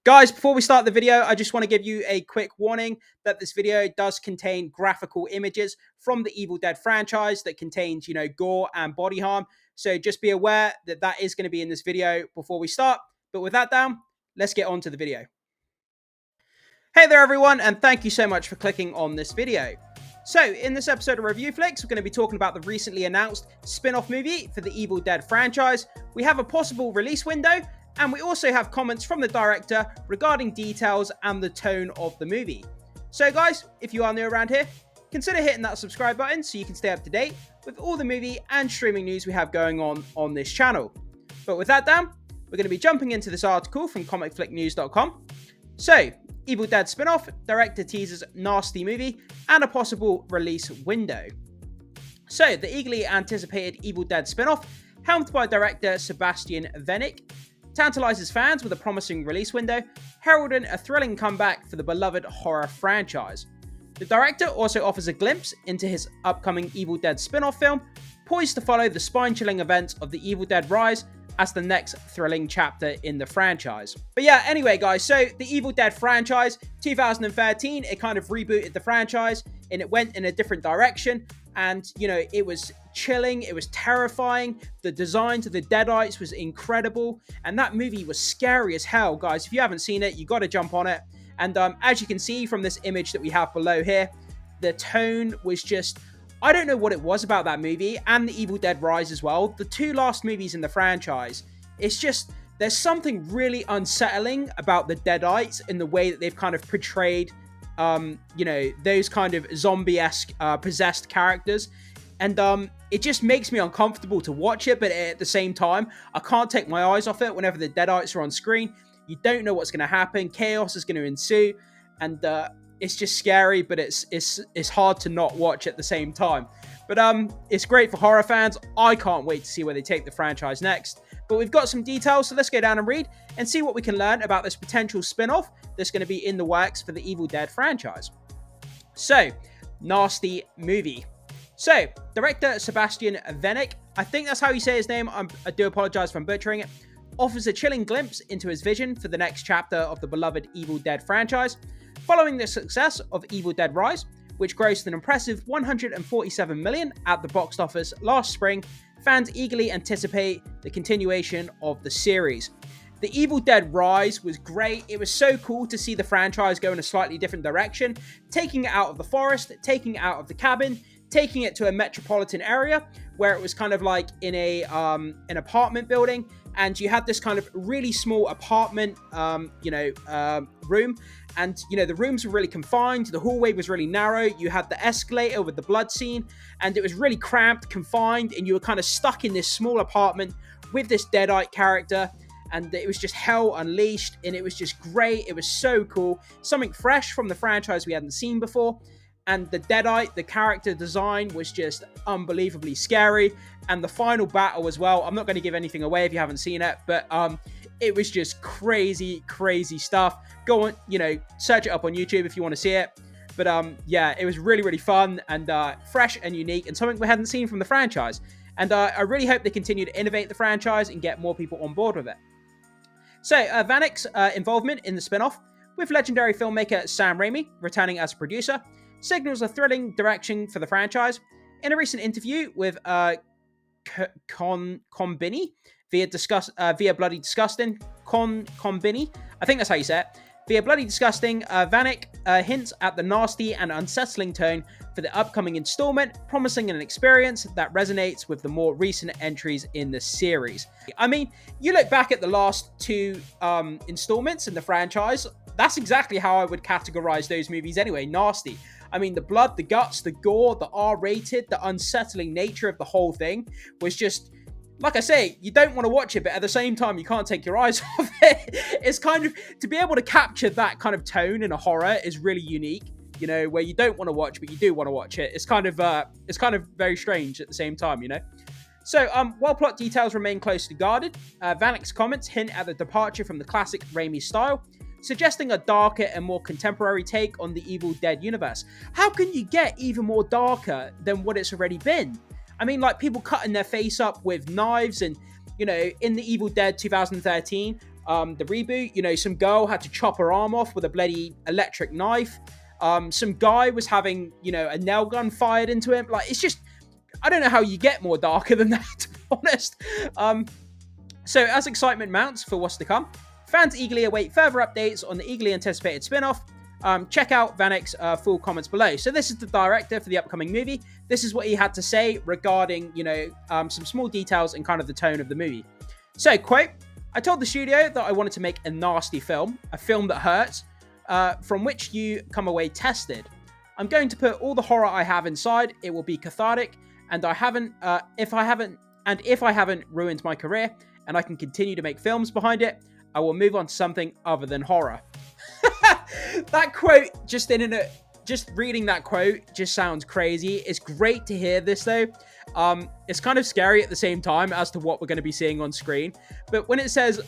Guys, before we start the video, I just want to give you a quick warning that this video does contain graphical images from the Evil Dead franchise that contains, gore and body harm. So just be aware that that is going to be in this video before we start. But with that down, let's get on to the video. Hey there everyone, and thank you so much for clicking on this video. So in this episode of Review Flicks, we're going to be talking about the recently announced spin-off movie for the Evil Dead franchise. We have a possible release window, and we also have comments from the director regarding details and the tone of the movie. So guys, if you are new around here, consider hitting that subscribe button so you can stay up to date with all the movie and streaming news we have going on this channel. But with that down, we're going to be jumping into this article from comicflicknews.com. So, Evil Dead spin-off, director teases nasty movie, and a possible release window. So, the eagerly anticipated Evil Dead spin-off, helmed by director Sebastian Vennick, tantalizes fans with a promising release window, heralding a thrilling comeback for the beloved horror franchise. The director also offers a glimpse into his upcoming Evil Dead spin-off film, poised to follow the spine-chilling events of the Evil Dead Rise as the next thrilling chapter in the franchise. But yeah, anyway guys, so the Evil Dead franchise, 2013, it kind of rebooted the franchise and it went in a different direction. And, it was chilling, it was terrifying, the design to the Deadites was incredible, and that movie was scary as hell, guys. If you haven't seen it, you got to jump on it. And as you can see from this image that we have below here, the tone was just, I don't know what it was about that movie, and the Evil Dead Rise as well. The two last movies in the franchise, it's just, there's something really unsettling about the Deadites in the way that they've kind of portrayed those kind of zombie-esque possessed characters, and it just makes me uncomfortable to watch it. But at the same time, I can't take my eyes off it. Whenever the Deadites are on screen, you don't know what's going to happen. Chaos is going to ensue, and it's just scary, but it's hard to not watch at the same time. But it's great for horror fans. I can't wait to see where they take the franchise next. But we've got some details, so let's go down and read and see what we can learn about this potential spin-off that's going to be in the works for the Evil Dead franchise. So, nasty movie. So, director Sebastian Vennick, I think that's how you say his name, I do apologize if I'm butchering it, offers a chilling glimpse into his vision for the next chapter of the beloved Evil Dead franchise. Following the success of Evil Dead Rise, which grossed an impressive $147 million at the box office last spring, fans eagerly anticipate the continuation of the series. The Evil Dead Rise was great. It was so cool to see the franchise go in a slightly different direction, taking it out of the forest, taking it out of the cabin, taking it to a metropolitan area where it was kind of like in an apartment building, and you had this kind of really small apartment, room, and the rooms were really confined. The hallway was really narrow. You had the escalator with the blood scene, and it was really cramped, confined, and you were kind of stuck in this small apartment with this Deadite character. And it was just hell unleashed, and it was just great. It was so cool. Something fresh from the franchise we hadn't seen before. And the Deadite, the character design was just unbelievably scary. And the final battle as well. I'm not going to give anything away if you haven't seen it, but it was just crazy, crazy stuff. Go on, search it up on YouTube if you want to see it. But yeah, it was really, really fun and fresh and unique, and something we hadn't seen from the franchise. And I really hope they continue to innovate the franchise and get more people on board with it. So, Vennick's involvement in the spin-off, with legendary filmmaker Sam Raimi returning as a producer, signals a thrilling direction for the franchise. In a recent interview with Conbini via Bloody Disgusting, Conbini, I think that's how you say it, via Bloody Disgusting, Vennick hints at the nasty and unsettling tone for the upcoming installment, promising an experience that resonates with the more recent entries in the series. I mean, you look back at the last two installments in the franchise, that's exactly how I would categorize those movies anyway, nasty. I mean, the blood, the guts, the gore, the R-rated, the unsettling nature of the whole thing was just, like I say, you don't want to watch it, but at the same time, you can't take your eyes off it. It's kind of, to be able to capture that kind of tone in a horror is really unique, where you don't want to watch, but you do want to watch it. It's kind of very strange at the same time, So, while plot details remain closely guarded, Vennick's comments hint at the departure from the classic Raimi style, suggesting a darker and more contemporary take on the Evil Dead universe. How can you get even more darker than what it's already been? I mean, like, people cutting their face up with knives and, in the Evil Dead 2013, the reboot. You know, some girl had to chop her arm off with a bloody electric knife. Some guy was having, you know, a nail gun fired into him. Like, it's just, I don't know how you get more darker than that, to be honest. So as excitement mounts for what's to come, fans eagerly await further updates on the eagerly anticipated spin-off. Check out Vanek's full comments below. So this is the director for the upcoming movie. This is what he had to say regarding, you know, some small details and kind of the tone of the movie. So, quote, "I told the studio that I wanted to make a nasty film, a film that hurts, from which you come away tested. I'm going to put all the horror I have inside. It will be cathartic, and if I haven't ruined my career, and I can continue to make films behind it, I will move on to something other than horror." That quote, just reading that quote just sounds crazy. It's great to hear this though. It's kind of scary at the same time as to what we're going to be seeing on screen. But when it says,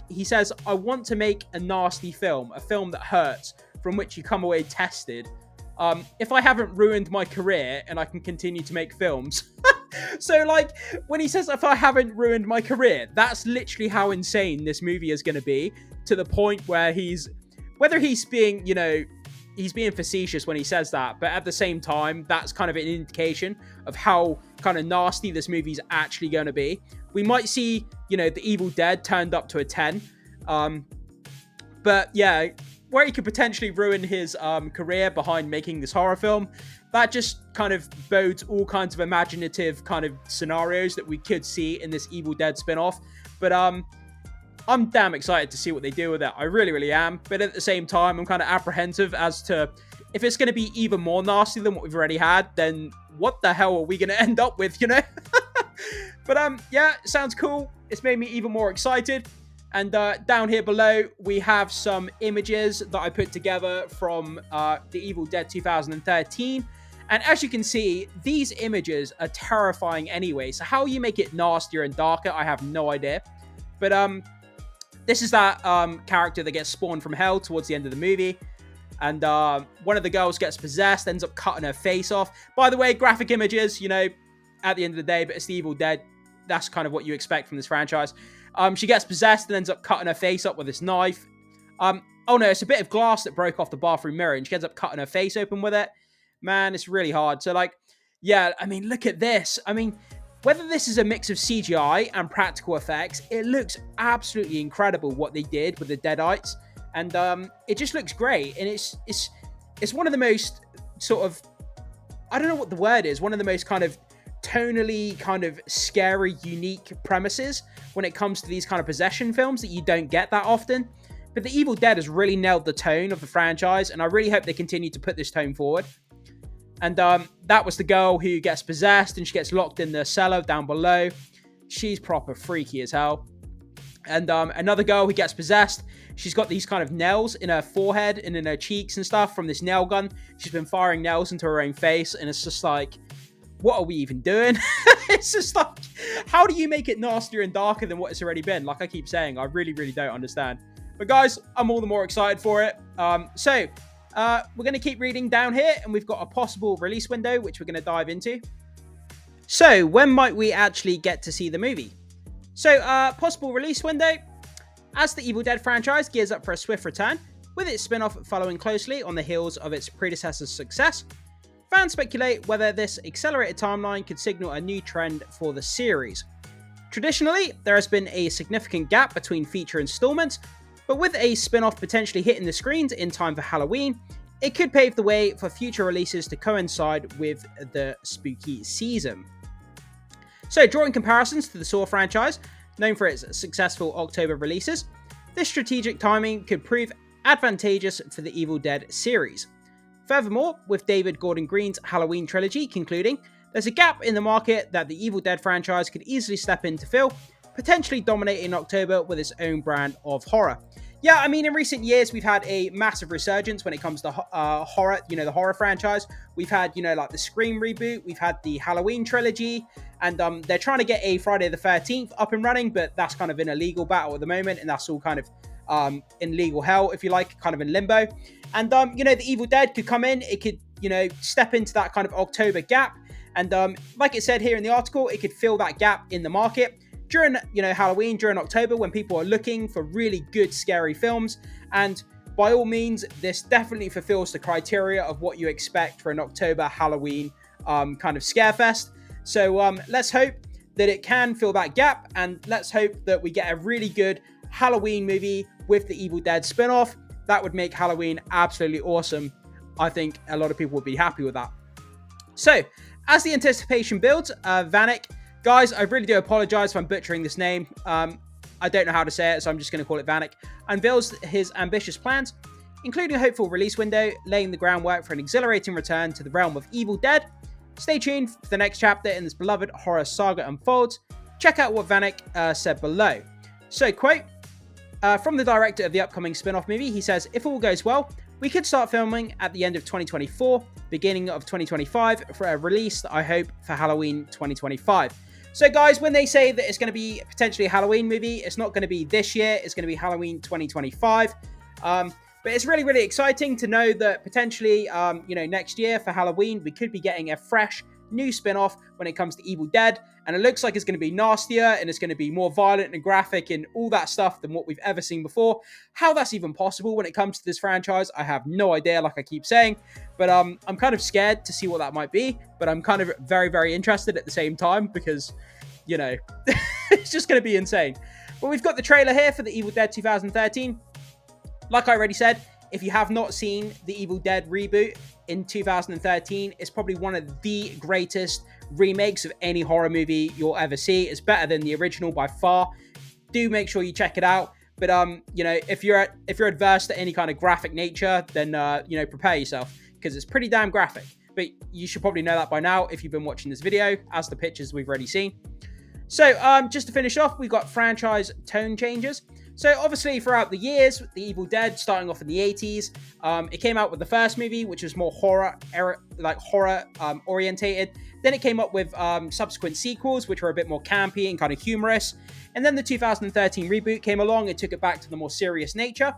he says, "I want to make a nasty film, a film that hurts, from which you come away tested. If I haven't ruined my career and I can continue to make films." So, like, when he says, "if I haven't ruined my career," that's literally how insane this movie is going to be, to the point where whether he's being, you know, he's being facetious when he says that, but at the same time, that's kind of an indication of how kind of nasty this movie's actually going to be. We might see, you know, the Evil Dead turned up to a 10. But yeah, where he could potentially ruin his career behind making this horror film, that just kind of bodes all kinds of imaginative kind of scenarios that we could see in this Evil Dead spin-off. But I'm damn excited to see what they do with it. I really, really am. But at the same time, I'm kind of apprehensive as to if it's going to be even more nasty than what we've already had, then what the hell are we going to end up with, you know? But yeah, sounds cool. It's made me even more excited. And down here below, we have some images that I put together from the Evil Dead 2013. And as you can see, these images are terrifying anyway. So how you make it nastier and darker, I have no idea. But this is that character that gets spawned from hell towards the end of the movie. And one of the girls gets possessed, ends up cutting her face off. By the way, graphic images, you know, at the end of the day, but it's the Evil Dead. That's kind of what you expect from this franchise. She gets possessed and ends up cutting her face up with this knife. Oh no, it's a bit of glass that broke off the bathroom mirror, and she ends up cutting her face open with it. Man, it's really hard. So, like, yeah, I mean, look at this. I mean, whether this is a mix of CGI and practical effects, it looks absolutely incredible what they did with the Deadites. And it just looks great. And it's one of the most sort of, I don't know what the word is, one of the most kind of tonally kind of scary, unique premises when it comes to these kind of possession films that you don't get that often. But the Evil Dead has really nailed the tone of the franchise, and I really hope they continue to put this tone forward. And that was the girl who gets possessed and she gets locked in the cellar down below. She's proper freaky as hell. And another girl who gets possessed, she's got these kind of nails in her forehead and in her cheeks and stuff from this nail gun. She's been firing nails into her own face, and it's just like, what are we even doing? It's just like, how do you make it nastier and darker than what it's already been? Like I keep saying, I really, really don't understand. But guys, I'm all the more excited for it. We're going to keep reading down here, and we've got a possible release window, which we're going to dive into. So, when might we actually get to see the movie? So, possible release window. As the Evil Dead franchise gears up for a swift return, with its spin-off following closely on the heels of its predecessor's success, fans speculate whether this accelerated timeline could signal a new trend for the series. Traditionally, there has been a significant gap between feature installments, but with a spin-off potentially hitting the screens in time for Halloween, it could pave the way for future releases to coincide with the spooky season. So, drawing comparisons to the Saw franchise, known for its successful October releases, this strategic timing could prove advantageous for the Evil Dead series. Furthermore, with David Gordon Green's Halloween trilogy concluding, there's a gap in the market that the Evil Dead franchise could easily step in to fill, potentially dominating October with its own brand of horror. Yeah, I mean, in recent years, we've had a massive resurgence when it comes to horror, you know, the horror franchise. We've had, you know, like the Scream reboot, we've had the Halloween trilogy, and they're trying to get a Friday the 13th up and running, but that's kind of in a legal battle at the moment, and that's all kind of in legal hell, if you like, kind of in limbo. And, you know, the Evil Dead could come in, it could, you know, step into that kind of October gap, and like it said here in the article, it could fill that gap in the market. during, Halloween, during October, when people are looking for really good scary films. And by all means, this definitely fulfills the criteria of what you expect for an October Halloween kind of scarefest. So let's hope that it can fill that gap, and let's hope that we get a really good Halloween movie with the Evil Dead spin-off. That would make Halloween absolutely awesome. I think a lot of people would be happy with that. So, as the anticipation builds, Vanek, guys, I really do apologize if I'm butchering this name. I don't know how to say it, so I'm just going to call it Vanek, unveils his ambitious plans, including a hopeful release window, laying the groundwork for an exhilarating return to the realm of Evil Dead. Stay tuned for the next chapter in this beloved horror saga unfolds. Check out what Vanek said below. So, quote, from the director of the upcoming spin-off movie, he says, if all goes well, we could start filming at the end of 2024, beginning of 2025, for a release, I hope, for Halloween 2025. So guys, when they say that it's going to be potentially a Halloween movie, it's not going to be this year, it's going to be Halloween 2025. But it's really, really exciting to know that potentially, next year for Halloween, we could be getting a fresh new spin-off when it comes to Evil Dead. And it looks like it's going to be nastier and it's going to be more violent and graphic and all that stuff than what we've ever seen before. How that's even possible when it comes to this franchise, I have no idea, like I keep saying. But I'm kind of scared to see what that might be. But I'm kind of very, very interested at the same time because, it's just going to be insane. But we've got the trailer here for the Evil Dead 2013. Like I already said, if you have not seen the Evil Dead reboot in 2013, it's probably one of the greatest remakes of any horror movie you'll ever see. It's better than the original by far. Do make sure you check it out. But if you're adverse to any kind of graphic nature, then prepare yourself because it's pretty damn graphic. But you should probably know that by now if you've been watching this video, as the pictures we've already seen. So just to finish off, we've got franchise tone changes. So obviously throughout the years, The Evil Dead, starting off in the 80s, it came out with the first movie, which was more horror orientated. Then it came up with subsequent sequels, which were a bit more campy and kind of humorous. And then the 2013 reboot came along and took it back to the more serious nature.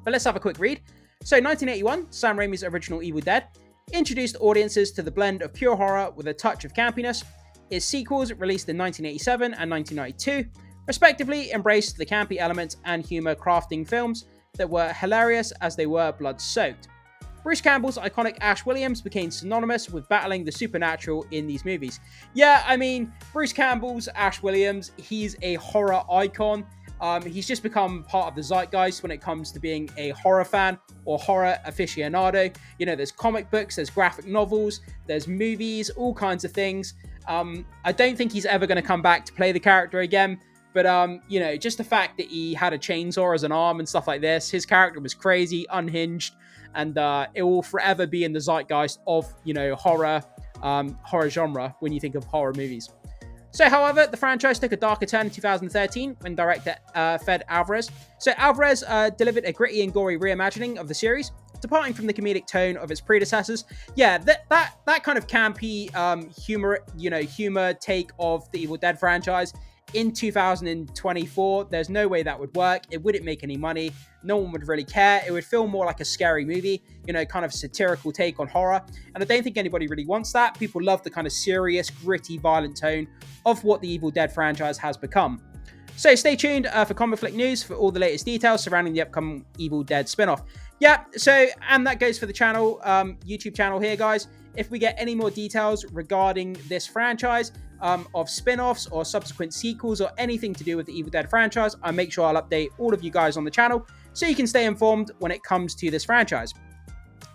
But let's have a quick read. So 1981, Sam Raimi's original Evil Dead introduced audiences to the blend of pure horror with a touch of campiness. Its sequels, released in 1987 and 1992, respectively embraced the campy elements and humor, crafting films that were hilarious as they were blood-soaked. Bruce Campbell's iconic Ash Williams became synonymous with battling the supernatural in these movies. Yeah, I mean, Bruce Campbell's Ash Williams, he's a horror icon. He's just become part of the zeitgeist when it comes to being a horror fan or horror aficionado. There's comic books, there's graphic novels, there's movies, all kinds of things. I don't think he's ever going to come back to play the character again. But, just the fact that he had a chainsaw as an arm and stuff like this, his character was crazy, unhinged, and it will forever be in the zeitgeist of, horror genre when you think of horror movies. So, however, the franchise took a darker turn in 2013 when director Fede Alvarez. So, Alvarez delivered a gritty and gory reimagining of the series, departing from the comedic tone of its predecessors. Yeah, that kind of campy humor take of the Evil Dead franchise in 2024, there's no way that would work. It wouldn't make any money. No one would really care. It would feel more like a scary movie, kind of satirical take on horror. And I don't think anybody really wants that. People love the kind of serious, gritty, violent tone of what the Evil Dead franchise has become. So stay tuned for Comic Flick News for all the latest details surrounding the upcoming Evil Dead spinoff. Yeah, and that goes for the channel, YouTube channel here, guys. If we get any more details regarding this franchise, of spin-offs or subsequent sequels or anything to do with the Evil Dead franchise, I'll make sure I'll update all of you guys on the channel so you can stay informed when it comes to this franchise.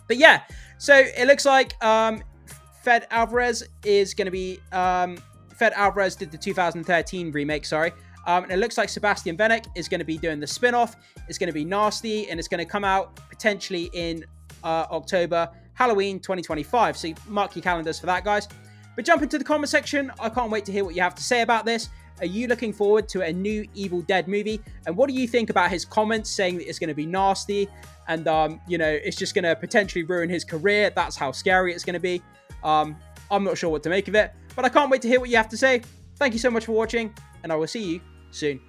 But yeah, so it looks like Fede Alvarez is going to be... Fede Alvarez did the 2013 remake, and it looks like Sebastian Vanek is going to be doing the spin-off. It's going to be nasty, and it's going to come out potentially in October, Halloween 2025. So mark your calendars for that, guys. But jump into the comment section. I can't wait to hear what you have to say about this. Are you looking forward to a new Evil Dead movie? And what do you think about his comments saying that it's going to be nasty and, it's just going to potentially ruin his career? That's how scary it's going to be. I'm not sure what to make of it, but I can't wait to hear what you have to say. Thank you so much for watching, and I will see you soon.